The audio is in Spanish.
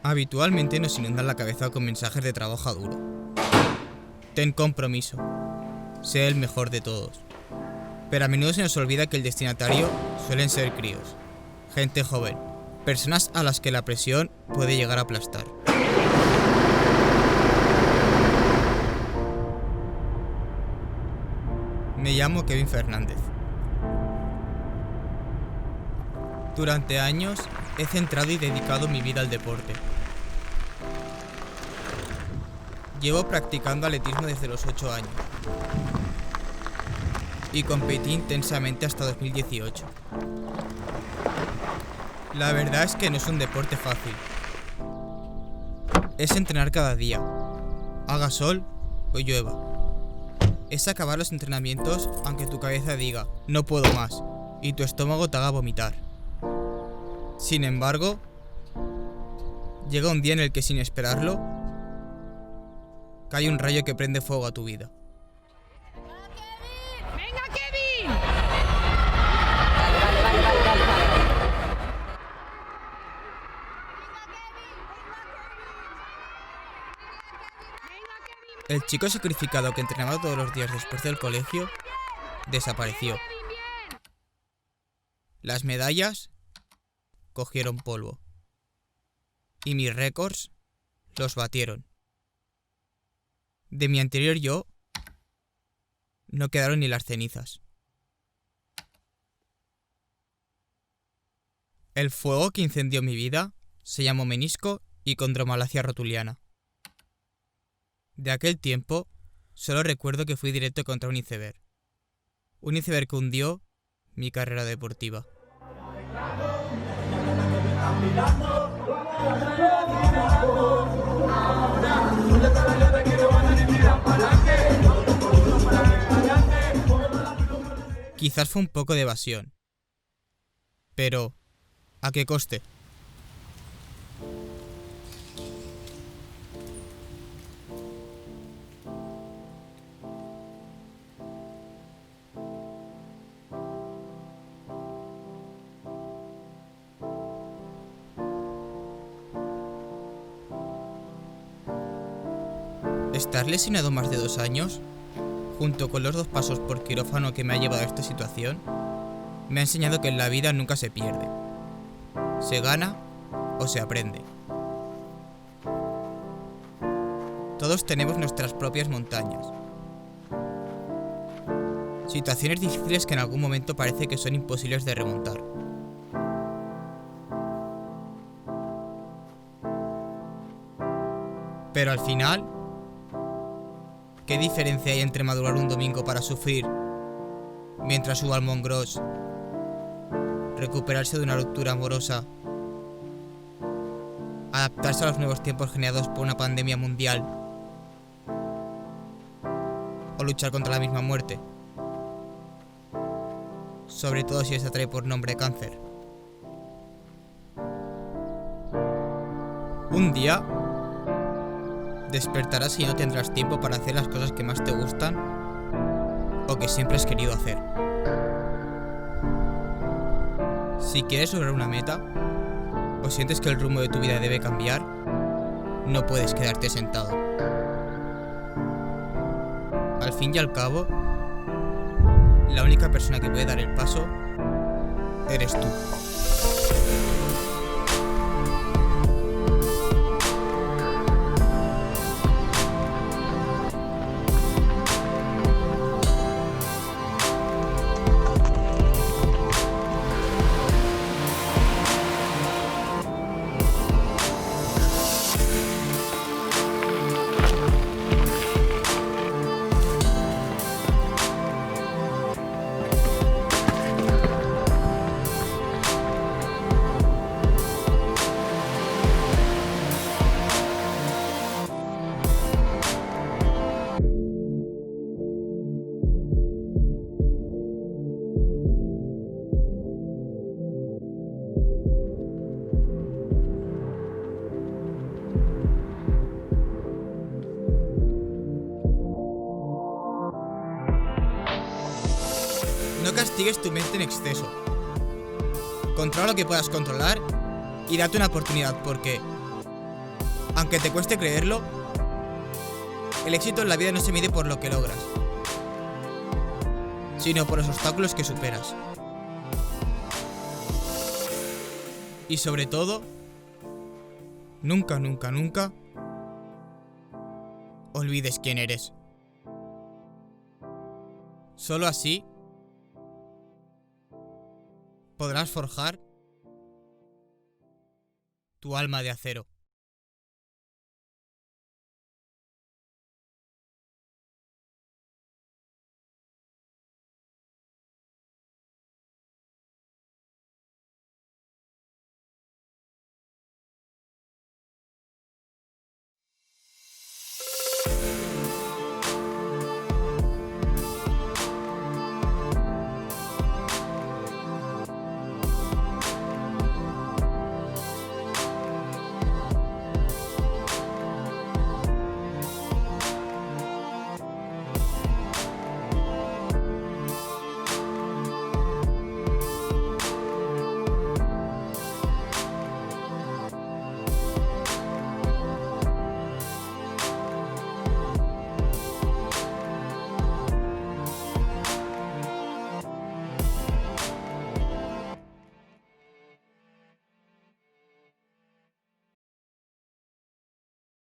Habitualmente nos inundan la cabeza con mensajes de trabajo duro. Ten compromiso. Sé el mejor de todos. Pero a menudo se nos olvida que el destinatario suelen ser críos, gente joven, personas a las que la presión puede llegar a aplastar. Me llamo Kevin Fernández. Durante años he centrado y dedicado mi vida al deporte. Llevo practicando atletismo desde los 8 años y competí intensamente hasta 2018. La verdad es que no es un deporte fácil. Es entrenar cada día, haga sol o llueva. Es acabar los entrenamientos aunque tu cabeza diga no puedo más y tu estómago te haga vomitar. Sin embargo, llega un día en el que sin esperarlo, cae un rayo que prende fuego a tu vida. ¡Venga, Kevin! El chico sacrificado que entrenaba todos los días después del colegio desapareció. Las medallas cogieron polvo y mis récords los batieron. De mi anterior yo no quedaron ni las cenizas. El fuego que incendió mi vida se llamó menisco y condromalacia rotuliana. De aquel tiempo solo recuerdo que fui directo contra un iceberg. Un iceberg que hundió mi carrera deportiva. Quizás fue un poco de evasión, pero ¿a qué coste? Estar lesionado más de 2 años, junto con los 2 pasos por quirófano que me ha llevado a esta situación, me ha enseñado que en la vida nunca se pierde. Se gana o se aprende. Todos tenemos nuestras propias montañas. Situaciones difíciles que en algún momento parece que son imposibles de remontar. Pero al final, ¿qué diferencia hay entre madurar un domingo para sufrir mientras suba al Mont Gros, recuperarse de una ruptura amorosa, adaptarse a los nuevos tiempos generados por una pandemia mundial o luchar contra la misma muerte? Sobre todo si esta trae por nombre cáncer. Un día despertarás y no tendrás tiempo para hacer las cosas que más te gustan o que siempre has querido hacer. Si quieres lograr una meta o sientes que el rumbo de tu vida debe cambiar, no puedes quedarte sentado. Al fin y al cabo, la única persona que puede dar el paso eres tú. No castigues tu mente en exceso. Controla lo que puedas controlar y date una oportunidad porque Aunque te cueste creerlo, el éxito en la vida no se mide por lo que logras, sino por los obstáculos que superas. Y sobre todo, nunca, nunca, nunca olvides quién eres. Solo así podrás forjar tu alma de acero.